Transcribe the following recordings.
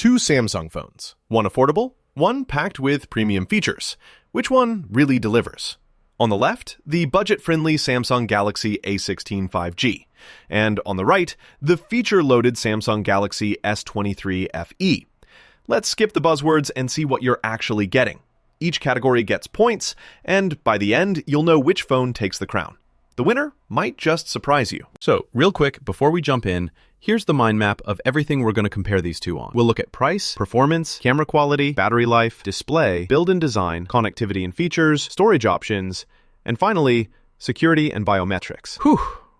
Two Samsung phones, one affordable, one packed with premium features. Which one really delivers? On the left, the budget-friendly Samsung Galaxy A16 5G, and on the right, the feature-loaded Samsung Galaxy S23 FE. Let's skip the buzzwords and see what you're actually getting. Each category gets points, and by the end, you'll know which phone takes the crown. The winner might just surprise you. So, real quick, before we jump in, here's the mind map of everything we're going to compare these two on. We'll look at price, performance, camera quality, battery life, display, build and design, connectivity and features, storage options, and finally, security and biometrics. Whew!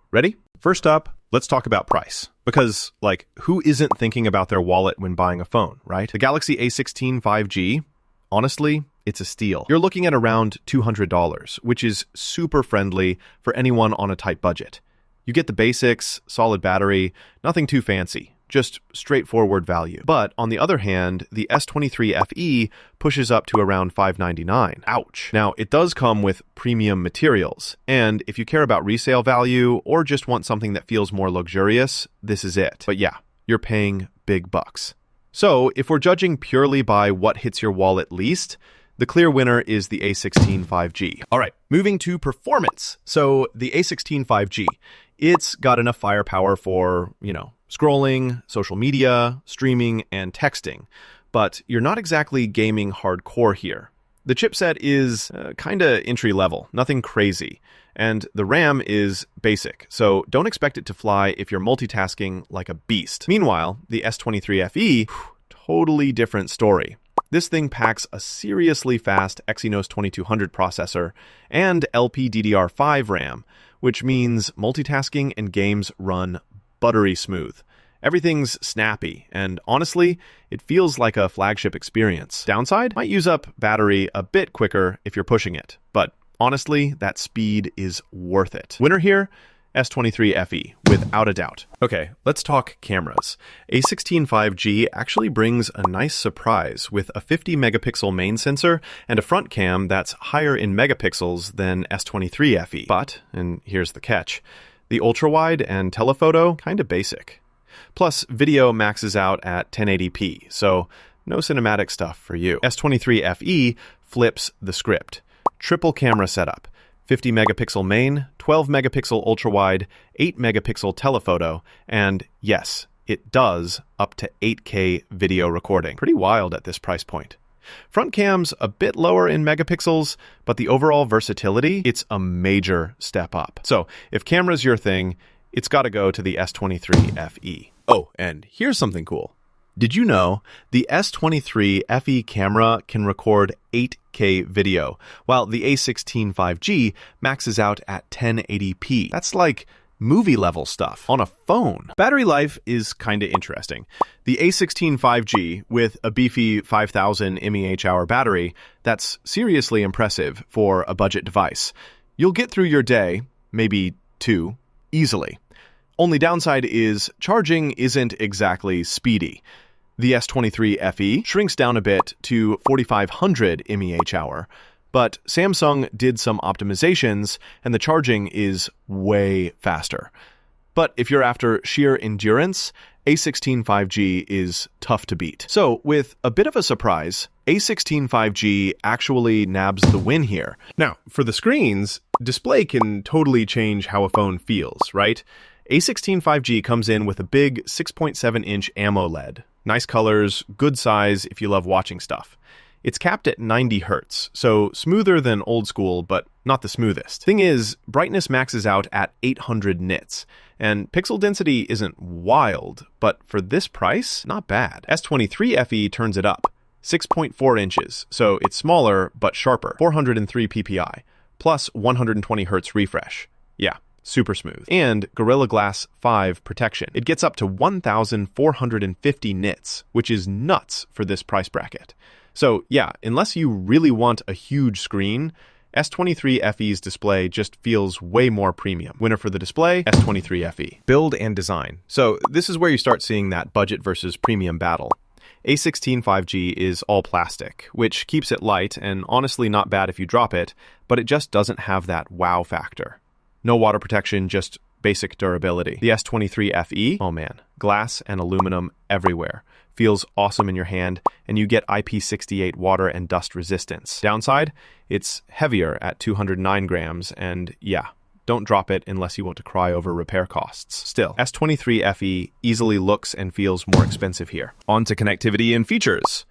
Ready? First up, let's talk about price. Because, who isn't thinking about their wallet when buying a phone, right? The Galaxy A16 5G, honestly, it's a steal. You're looking at around $200, which is super friendly for anyone on a tight budget. You get the basics, solid battery, nothing too fancy, just straightforward value. But on the other hand, the S23 FE pushes up to around $599. Ouch. Now, it does come with premium materials, and if you care about resale value or just want something that feels more luxurious, this is it. But yeah, you're paying big bucks. So, if we're judging purely by what hits your wallet least, the clear winner is the A16 5G. All right, moving to performance. So the A16 5G, it's got enough firepower for, scrolling, social media, streaming, and texting. But you're not exactly gaming hardcore here. The chipset is kind of entry level, nothing crazy. And the RAM is basic, so don't expect it to fly if you're multitasking like a beast. Meanwhile, the S23 FE, totally different story. This thing packs a seriously fast Exynos 2200 processor and LPDDR5 RAM, which means multitasking and games run buttery smooth. Everything's snappy, and honestly, it feels like a flagship experience. Downside? Might use up battery a bit quicker if you're pushing it, but honestly, that speed is worth it. Winner here? S23 FE, without a doubt. Okay, let's talk cameras. A16 5G actually brings a nice surprise with a 50-megapixel main sensor and a front cam that's higher in megapixels than S23 FE. But, and here's the catch, the ultra-wide and telephoto, kinda basic. Plus, video maxes out at 1080p, so no cinematic stuff for you. S23 FE flips the script. Triple camera setup. 50 megapixel main, 12 megapixel ultra-wide, 8 megapixel telephoto, and yes, it does up to 8K video recording. Pretty wild at this price point. Front cam's a bit lower in megapixels, but the overall versatility, it's a major step up. So if camera's your thing, it's got to go to the S23 FE. Oh, and here's something cool. Did you know the S23 FE camera can record 8K video, while the A16 5G maxes out at 1080p? That's like movie-level stuff on a phone. Battery life is kinda interesting. The A16 5G, with a beefy 5000 mAh battery, that's seriously impressive for a budget device. You'll get through your day, maybe two, easily. Only downside is charging isn't exactly speedy. The S23 FE shrinks down a bit to 4500 mAh, but Samsung did some optimizations and the charging is way faster. But if you're after sheer endurance, A16 5G is tough to beat. So, with a bit of a surprise, A16 5G actually nabs the win here. Now, for the screens, display can totally change how a phone feels, right? A16 5G comes in with a big 6.7-inch AMOLED. Nice colors, good size if you love watching stuff. It's capped at 90 Hz, so smoother than old school, but not the smoothest. Thing is, brightness maxes out at 800 nits, and pixel density isn't wild, but for this price, not bad. S23 FE turns it up. 6.4 inches, so it's smaller but sharper. 403 ppi, plus 120 Hz refresh. Yeah. Super smooth. And Gorilla Glass 5 protection. It gets up to 1,450 nits, which is nuts for this price bracket. So yeah, unless you really want a huge screen, S23 FE's display just feels way more premium. Winner for the display, S23 FE. Build and design. So this is where you start seeing that budget versus premium battle. A16 5G is all plastic, which keeps it light and honestly not bad if you drop it, but it just doesn't have that wow factor. No water protection, just basic durability. The S23 FE, oh man, glass and aluminum everywhere. feels awesome in your hand, and you get IP68 water and dust resistance. Downside, it's heavier at 209 grams, and yeah, don't drop it unless you want to cry over repair costs. Still, S23 FE easily looks and feels more expensive here. On to connectivity and features.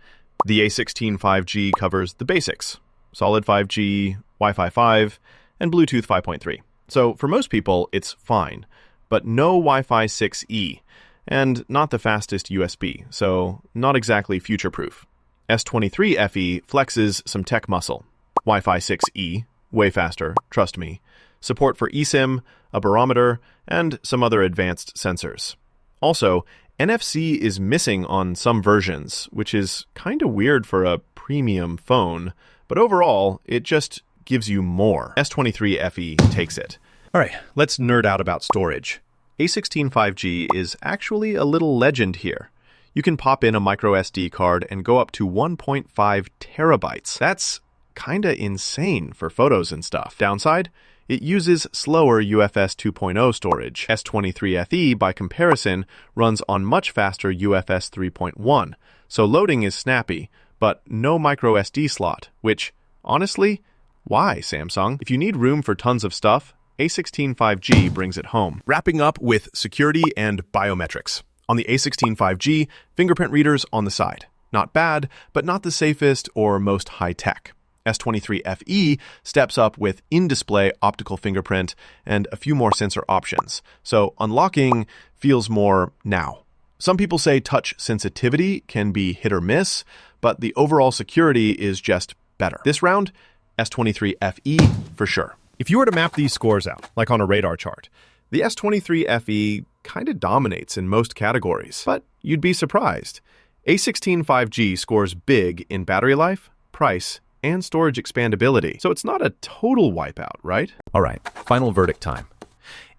The A16 5G covers the basics: solid 5G, Wi-Fi 5, and Bluetooth 5.3. So for most people, it's fine, but no Wi-Fi 6E, and not the fastest USB, so not exactly future-proof. S23 FE flexes some tech muscle. Wi-Fi 6E, way faster, trust me. Support for eSIM, a barometer, and some other advanced sensors. Also, NFC is missing on some versions, which is kinda weird for a premium phone, but overall, it just gives you more. S23 FE takes it. All right, let's nerd out about storage. A16 5G is actually a little legend here. You can pop in a micro SD card and go up to 1.5 terabytes. That's kinda insane for photos and stuff. Downside? It uses slower UFS 2.0 storage. S23 FE, by comparison, runs on much faster UFS 3.1, so loading is snappy, but no micro SD slot, which, honestly, why, Samsung? If you need room for tons of stuff, A16 5G brings it home. Wrapping up with security and biometrics. On the A16 5G, fingerprint readers on the side. Not bad, but not the safest or most high-tech. S23 FE steps up with in-display optical fingerprint and a few more sensor options, so unlocking feels more now. Some people say touch sensitivity can be hit or miss, but the overall security is just better. This round, S23 FE for sure. If you were to map these scores out, like on a radar chart, the S23 FE kind of dominates in most categories, but you'd be surprised. A16 5G scores big in battery life, price, and storage expandability, so it's not a total wipeout, right? All right, final verdict time.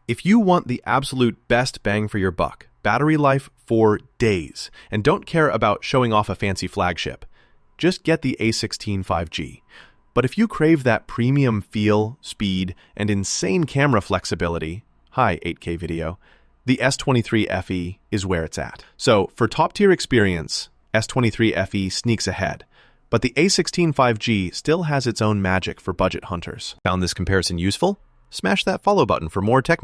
If you want the absolute best bang for your buck, battery life for days, and don't care about showing off a fancy flagship, just get the A16 5G. But if you crave that premium feel, speed, and insane camera flexibility, hi 8K video, the S23 FE is where it's at. So for top-tier experience, S23 FE sneaks ahead. But the A16 5G still has its own magic for budget hunters. Found this comparison useful? Smash that follow button for more tech matters.